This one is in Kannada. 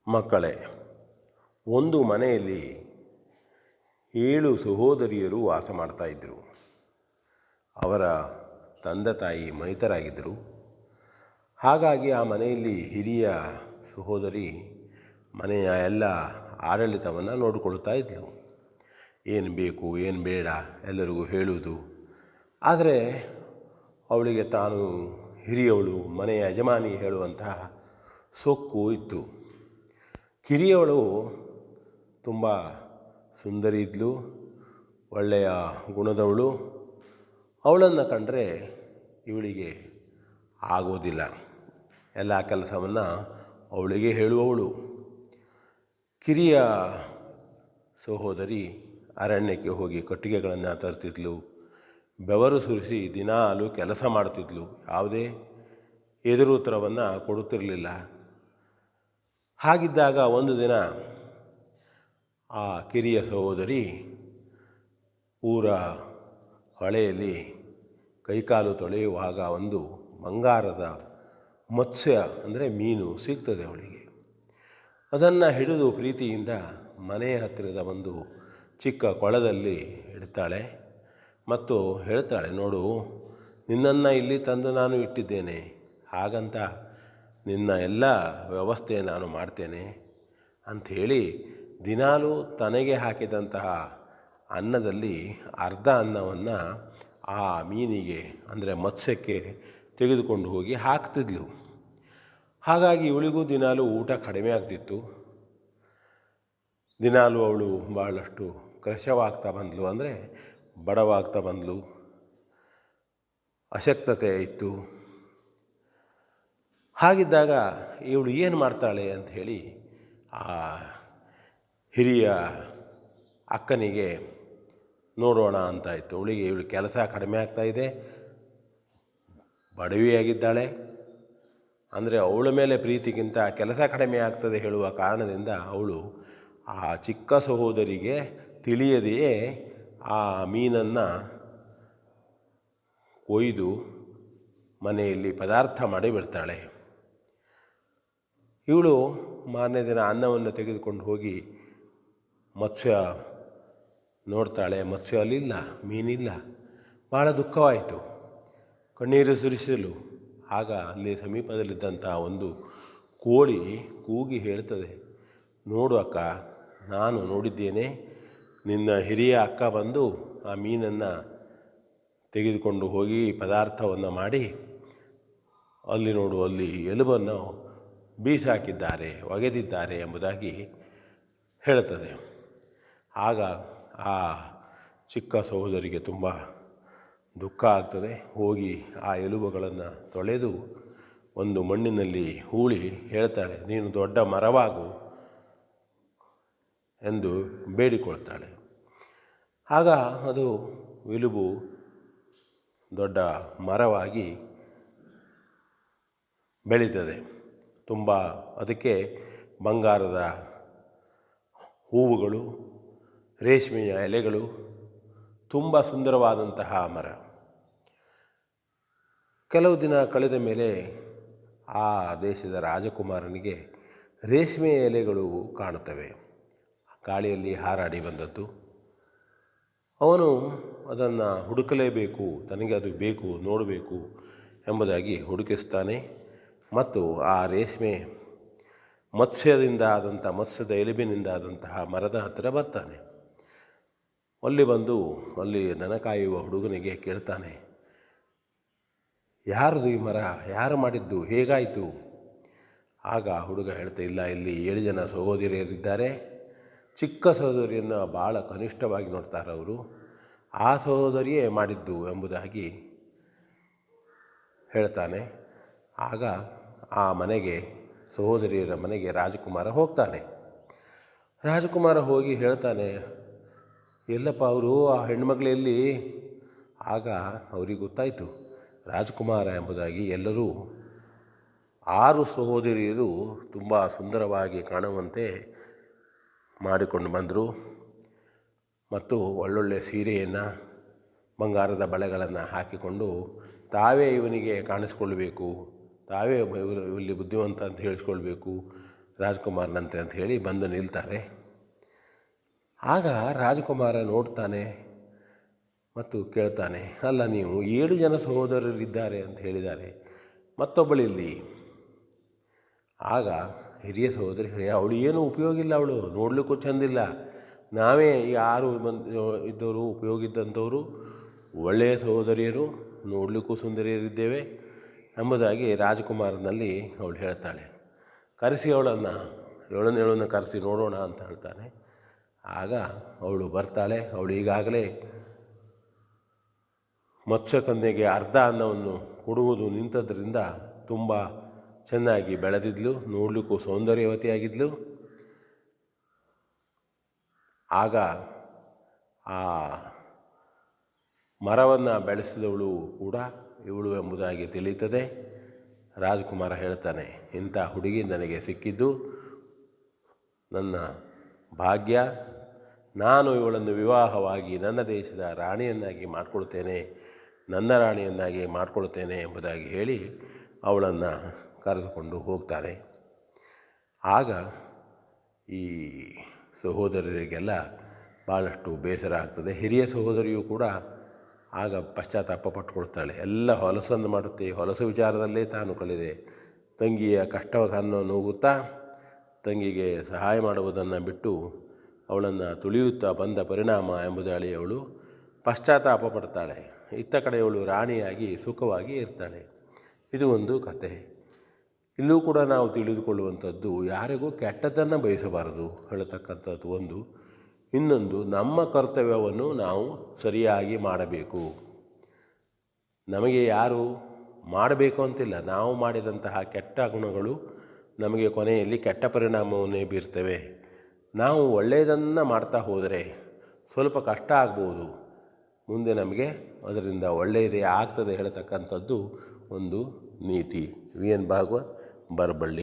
ಮಕ್ಕಳೇ, ಒಂದು ಮನೆಯಲ್ಲಿ 7 ಸಹೋದರಿಯರು ವಾಸ ಮಾಡ್ತಾಯಿದ್ದರು. ಅವರ ತಂದೆ ತಾಯಿ ಮೈತರಾಗಿದ್ದರು. ಹಾಗಾಗಿ ಆ ಮನೆಯಲ್ಲಿ ಹಿರಿಯ ಸಹೋದರಿ ಮನೆಯ ಎಲ್ಲ ಆಡಳಿತವನ್ನು ನೋಡಿಕೊಳ್ತಾ ಇದ್ದರು. ಏನು ಬೇಕು ಏನು ಬೇಡ ಎಲ್ಲರಿಗೂ ಹೇಳುವುದು. ಆದರೆ ಅವಳಿಗೆ ತಾನು ಹಿರಿಯವಳು, ಮನೆಯ ಯಜಮಾನಿ ಹೇಳುವಂತಹ ಸೊಕ್ಕು ಇತ್ತು. ಕಿರಿಯವಳು ತುಂಬ ಸುಂದರಿ ಇದ್ಲು, ಒಳ್ಳೆಯ ಗುಣದವಳು. ಅವಳನ್ನು ಕಂಡರೆ ಇವಳಿಗೆ ಆಗೋದಿಲ್ಲ. ಎಲ್ಲ ಕೆಲಸವನ್ನು ಅವಳಿಗೆ ಹೇಳುವವಳು. ಕಿರಿಯ ಸಹೋದರಿ ಅರಣ್ಯಕ್ಕೆ ಹೋಗಿ ಕಟ್ಟಿಗೆಗಳನ್ನು ತರ್ತಿದ್ಲು, ಬೆವರು ಸುರಿಸಿ ದಿನಾಲೂ ಕೆಲಸ ಮಾಡ್ತಿದ್ಲು. ಯಾವುದೇ ಎದುರುತ್ತರವನ್ನು ಕೊಡುತ್ತಿರಲಿಲ್ಲ. ಹಾಗಿದ್ದಾಗ ಒಂದು ದಿನ ಆ ಕಿರಿಯ ಸಹೋದರಿ ಊರ ಹೊಳೆಯಲ್ಲಿ ಕೈಕಾಲು ತೊಳೆಯುವಾಗ ಒಂದು ಬಂಗಾರದ ಮತ್ಸ್ಯ ಅಂದರೆ ಮೀನು ಸಿಗ್ತದೆ ಅವಳಿಗೆ. ಅದನ್ನು ಹಿಡಿದು ಪ್ರೀತಿಯಿಂದ ಮನೆಯ ಹತ್ತಿರದ ಒಂದು ಚಿಕ್ಕ ಕೊಳದಲ್ಲಿ ಇಡ್ತಾಳೆ ಮತ್ತು ಹೇಳ್ತಾಳೆ, ನೋಡು, ನಿನ್ನನ್ನು ಇಲ್ಲಿ ತಂದು ನಾನು ಇಟ್ಟಿದ್ದೇನೆ, ಹಾಗಂತ ನಿನ್ನ ಎಲ್ಲ ವ್ಯವಸ್ಥೆ ನಾನು ಮಾಡ್ತೇನೆ ಅಂಥೇಳಿ ದಿನಾಲೂ ತನಗೆ ಹಾಕಿದಂತಹ ಅನ್ನದಲ್ಲಿ ಅರ್ಧ ಅನ್ನವನ್ನು ಆ ಮೀನಿಗೆ ಅಂದರೆ ಮತ್ಸ್ಯಕ್ಕೆ ತೆಗೆದುಕೊಂಡು ಹೋಗಿ ಹಾಕ್ತಿದ್ಲು. ಹಾಗಾಗಿ ಇವಳಿಗೂ ದಿನಾಲೂ ಊಟ ಕಡಿಮೆ ಆಗ್ತಿತ್ತು. ದಿನಾಲೂ ಅವಳು ಭಾಳಷ್ಟು ಕೃಶವಾಗ್ತಾ ಬಂದಳು, ಅಂದರೆ ಬಡವಾಗ್ತಾ ಬಂದಳು. ಅಶಕ್ತತೆ ಇತ್ತು. ಹಾಗಿದ್ದಾಗ ಇವಳು ಏನು ಮಾಡ್ತಾಳೆ ಅಂಥೇಳಿ ಆ ಹಿರಿಯ ಅಕ್ಕನಿಗೆ ನೋಡೋಣ ಅಂತಾಯಿತು. ಇವಳು ಕೆಲಸ ಕಡಿಮೆ ಆಗ್ತಾಯಿದೆ, ಬಡವಿಯಾಗಿದ್ದಾಳೆ. ಅಂದರೆ ಅವಳ ಮೇಲೆ ಪ್ರೀತಿಗಿಂತ ಕೆಲಸ ಕಡಿಮೆ ಆಗ್ತದೆ ಹೇಳುವ ಕಾರಣದಿಂದ ಅವಳು ಆ ಚಿಕ್ಕ ಸಹೋದರಿಗೆ ತಿಳಿಯದೆಯೇ ಆ ಮೀನನ್ನು ಕೊಯ್ದು ಮನೆಯಲ್ಲಿ ಪದಾರ್ಥ ಮಾಡಿ ಬಿಡ್ತಾಳೆ. ಇವಳು ಮಾರನೇ ದಿನ ಅನ್ನವನ್ನು ತೆಗೆದುಕೊಂಡು ಹೋಗಿ ಮತ್ಸ್ಯ ನೋಡ್ತಾಳೆ. ಮತ್ಸ್ಯ ಅಲ್ಲಿಲ್ಲ, ಮೀನಿಲ್ಲ. ಭಾಳ ದುಃಖವಾಯಿತು, ಕಣ್ಣೀರು ಸುರಿಸಲು. ಆಗ ಅಲ್ಲಿ ಸಮೀಪದಲ್ಲಿದ್ದಂಥ ಒಂದು ಕೋಳಿ ಕೂಗಿ ಹೇಳ್ತದೆ, ನೋಡು ಅಕ್ಕ, ನಾನು ನೋಡಿದ್ದೇನೆ, ನಿನ್ನ ಹಿರಿಯ ಅಕ್ಕ ಬಂದು ಆ ಮೀನನ್ನು ತೆಗೆದುಕೊಂಡು ಹೋಗಿ ಪದಾರ್ಥವನ್ನು ಮಾಡಿ ಅಲ್ಲಿ ನೋಡು, ಅಲ್ಲಿ ಎಲುಬನ್ನು ಬೀಸಾಕಿದ್ದಾರೆ, ಒಗೆದಿದ್ದಾರೆ ಎಂಬುದಾಗಿ ಹೇಳುತ್ತದೆ. ಆಗ ಆ ಚಿಕ್ಕ ಸಹೋದರಿಗೆ ತುಂಬ ದುಃಖ ಆಗ್ತದೆ. ಹೋಗಿ ಆ ಎಲುಬುಗಳನ್ನು ತೊಳೆದು ಒಂದು ಮಣ್ಣಿನಲ್ಲಿ ಹೂಳಿ ಹೇಳ್ತಾಳೆ, ನೀನು ದೊಡ್ಡ ಮರವಾಗು ಎಂದು ಬೇಡಿಕೊಳ್ತಾಳೆ. ಆಗ ಅದು ಎಲುಬು ದೊಡ್ಡ ಮರವಾಗಿ ಬೆಳೀತದೆ. ತುಂಬ ಅದಕ್ಕೆ ಬಂಗಾರದ ಹೂವುಗಳು, ರೇಷ್ಮೆಯ ಎಲೆಗಳು, ತುಂಬ ಸುಂದರವಾದಂತಹ ಮರ. ಕೆಲವು ದಿನ ಕಳೆದ ಮೇಲೆ ಆ ದೇಶದ ರಾಜಕುಮಾರನಿಗೆ ರೇಷ್ಮೆಯ ಎಲೆಗಳು ಕಾಣುತ್ತವೆ, ಗಾಳಿಯಲ್ಲಿ ಹಾರಾಡಿ ಬಂದದ್ದು. ಅವನು ಅದನ್ನು ಹುಡುಕಲೇಬೇಕು, ತನಗೆ ಅದು ಬೇಕು, ನೋಡಬೇಕು ಎಂಬುದಾಗಿ ಹುಡುಕಿಸ್ತಾನೆ ಮತ್ತು ಆ ರೇಷ್ಮೆ ಮತ್ಸ್ಯದಿಂದ ಆದಂಥ ಮತ್ಸ್ಯದ ಎಲುಬಿನಿಂದ ಆದಂತಹ ಮರದ ಹತ್ತಿರ ಬರ್ತಾನೆ. ಅಲ್ಲಿ ಬಂದು ಅಲ್ಲಿ ದನ ಕಾಯುವ ಹುಡುಗನಿಗೆ ಕೇಳ್ತಾನೆ, ಯಾರದು ಈ ಮರ, ಯಾರು ಮಾಡಿದ್ದು, ಹೇಗಾಯಿತು? ಆಗ ಹುಡುಗ ಹೇಳ್ತಾ, ಇಲ್ಲ, ಇಲ್ಲಿ 7 ಜನ ಸಹೋದರಿಯರಿದ್ದಾರೆ. ಚಿಕ್ಕ ಸಹೋದರಿಯನ್ನು ಭಾಳ ಕನಿಷ್ಠವಾಗಿ ನೋಡ್ತಾರೆ ಅವರು, ಆ ಸಹೋದರಿಯೇ ಮಾಡಿದ್ದು ಎಂಬುದಾಗಿ ಹೇಳ್ತಾನೆ. ಆಗ ಆ ಮನೆಗೆ, ಸಹೋದರಿಯರ ಮನೆಗೆ ರಾಜಕುಮಾರ ಹೋಗ್ತಾನೆ. ರಾಜಕುಮಾರ ಹೋಗಿ ಹೇಳ್ತಾನೆ, ಎಲ್ಲಪ್ಪ ಅವರು, ಆ ಹೆಣ್ಮಗಳಲ್ಲಿ? ಆಗ ಅವರಿಗೆ ಗೊತ್ತಾಯಿತು ರಾಜಕುಮಾರ ಎಂಬುದಾಗಿ. ಎಲ್ಲರೂ 6 ಸಹೋದರಿಯರು ತುಂಬ ಸುಂದರವಾಗಿ ಕಾಣುವಂತೆ ಮಾಡಿಕೊಂಡು ಬಂದರು ಮತ್ತು ಒಳ್ಳೊಳ್ಳೆ ಸೀರೆಯನ್ನು, ಬಂಗಾರದ ಬಳೆಗಳನ್ನು ಹಾಕಿಕೊಂಡು ತಾವೇ ಇವನಿಗೆ ಕಾಣಿಸ್ಕೊಳ್ಬೇಕು, ತಾವೇ ಇಲ್ಲಿ ಬುದ್ಧಿವಂತ ಅಂತ ಹೇಳಿಸ್ಕೊಳ್ಬೇಕು, ರಾಜ್ಕುಮಾರನಂತೆ ಅಂತ ಹೇಳಿ ಬಂದು ನಿಲ್ತಾರೆ. ಆಗ ರಾಜಕುಮಾರ ನೋಡ್ತಾನೆ ಮತ್ತು ಕೇಳ್ತಾನೆ, ಅಲ್ಲ ನೀವು 7 ಜನ ಸಹೋದರರಿದ್ದಾರೆ ಅಂತ ಹೇಳಿದ್ದಾರೆ, ಮತ್ತೊಬ್ಬಳಿಲ್ಲಿ. ಆಗ ಹಿರಿಯ ಸಹೋದರಿ ಹೇಳಿ, ಅವಳು ಏನೂ ಉಪಯೋಗ ಇಲ್ಲ, ಅವಳು ನೋಡಲಿಕ್ಕೂ ಚೆಂದಿಲ್ಲ, ನಾವೇ 6 ಇದ್ದವರು ಉಪಯೋಗ ಇದ್ದಂಥವರು, ಒಳ್ಳೆಯ ಸಹೋದರಿಯರು, ನೋಡಲಿಕ್ಕೂ ಸುಂದರಿಯರಿದ್ದೇವೆ ಎಂಬುದಾಗಿ ರಾಜಕುಮಾರನಲ್ಲಿ ಅವಳು ಹೇಳ್ತಾಳೆ. ಕರೆಸಿ ಅವಳನ್ನು ಕರೆಸಿ ನೋಡೋಣ ಅಂತ ಹೇಳ್ತಾನೆ. ಆಗ ಅವಳು ಬರ್ತಾಳೆ. ಅವಳು ಈಗಾಗಲೇ ಮತ್ಸ್ಯಕನ್ಯೆಗೆ ಅರ್ಧ ಅನ್ನವನ್ನು ಕೊಡುವುದು ನಿಂತದ್ರಿಂದ ತುಂಬ ಚೆನ್ನಾಗಿ ಬೆಳೆದಿದ್ಲು, ನೋಡಲಿಕ್ಕೂ ಸೌಂದರ್ಯವತಿಯಾಗಿದ್ಲು. ಆಗ ಆ ಮರವನ್ನು ಬೆಳೆಸಿದವಳು ಕೂಡ ಇವಳು ಎಂಬುದಾಗಿ ತಿಳಿಯುತ್ತದೆ. ರಾಜಕುಮಾರ ಹೇಳ್ತಾನೆ, ಇಂಥ ಹುಡುಗಿ ನನಗೆ ಸಿಕ್ಕಿದ್ದು ನನ್ನ ಭಾಗ್ಯ, ನಾನು ಇವಳನ್ನು ವಿವಾಹವಾಗಿ ನನ್ನ ದೇಶದ ರಾಣಿಯನ್ನಾಗಿ ಮಾಡಿಕೊಳ್ತೇನೆ, ನನ್ನ ರಾಣಿಯನ್ನಾಗಿ ಮಾಡಿಕೊಳ್ತೇನೆ ಎಂಬುದಾಗಿ ಹೇಳಿ ಅವಳನ್ನು ಕರೆದುಕೊಂಡು ಹೋಗ್ತಾನೆ. ಆಗ ಈ ಸಹೋದರರಿಗೆಲ್ಲ ಭಾಳಷ್ಟು ಬೇಸರ ಆಗ್ತದೆ. ಹಿರಿಯ ಸಹೋದರಿಯು ಕೂಡ ಆಗ ಪಶ್ಚಾತ್ತಾಪ ಪಟ್ಟುಕೊಳ್ತಾಳೆ. ಎಲ್ಲ ಹೊಲಸನ್ನು ಮಾಡುತ್ತೆ, ಹೊಲಸು ವಿಚಾರದಲ್ಲೇ ತಾನು ಕಳೆದೆ. ತಂಗಿಯ ಕಷ್ಟವನ್ನು ನೋಗುತ್ತಾ ತಂಗಿಗೆ ಸಹಾಯ ಮಾಡುವುದನ್ನು ಬಿಟ್ಟು ಅವಳನ್ನು ತುಳಿಯುತ್ತಾ ಬಂದ ಪರಿಣಾಮ ಎಂಬುದಾಗಿ ಅವಳು ಪಶ್ಚಾತ್ತಾಪ ಪಡ್ತಾಳೆ. ಇತ್ತ ಕಡೆ ಅವಳು ರಾಣಿಯಾಗಿ ಸುಖವಾಗಿ ಇರ್ತಾಳೆ. ಇದು ಒಂದು ಕತೆ. ಇಲ್ಲೂ ಕೂಡ ನಾವು ತಿಳಿದುಕೊಳ್ಳುವಂಥದ್ದು, ಯಾರಿಗೂ ಕೆಟ್ಟದ್ದನ್ನು ಬಯಸಬಾರದು ಹೇಳತಕ್ಕಂಥದ್ದು ಒಂದು. ಇನ್ನೊಂದು, ನಮ್ಮ ಕರ್ತವ್ಯವನ್ನು ನಾವು ಸರಿಯಾಗಿ ಮಾಡಬೇಕು. ನಮಗೆ ಯಾರು ಮಾಡಬೇಕು ಅಂತಿಲ್ಲ, ನಾವು ಮಾಡಿದಂತಹ ಕೆಟ್ಟ ಗುಣಗಳು ನಮಗೆ ಕೊನೆಯಲ್ಲಿ ಕೆಟ್ಟ ಪರಿಣಾಮವನ್ನೇ ಬೀರ್ತವೆ. ನಾವು ಒಳ್ಳೆಯದನ್ನು ಮಾಡ್ತಾ ಹೋದರೆ ಸ್ವಲ್ಪ ಕಷ್ಟ ಆಗ್ಬೋದು, ಮುಂದೆ ನಮಗೆ ಅದರಿಂದ ಒಳ್ಳೆಯದೇ ಆಗ್ತದೆ ಹೇಳತಕ್ಕಂಥದ್ದು ಒಂದು ನೀತಿ. V N Bhagwat, Baraballi.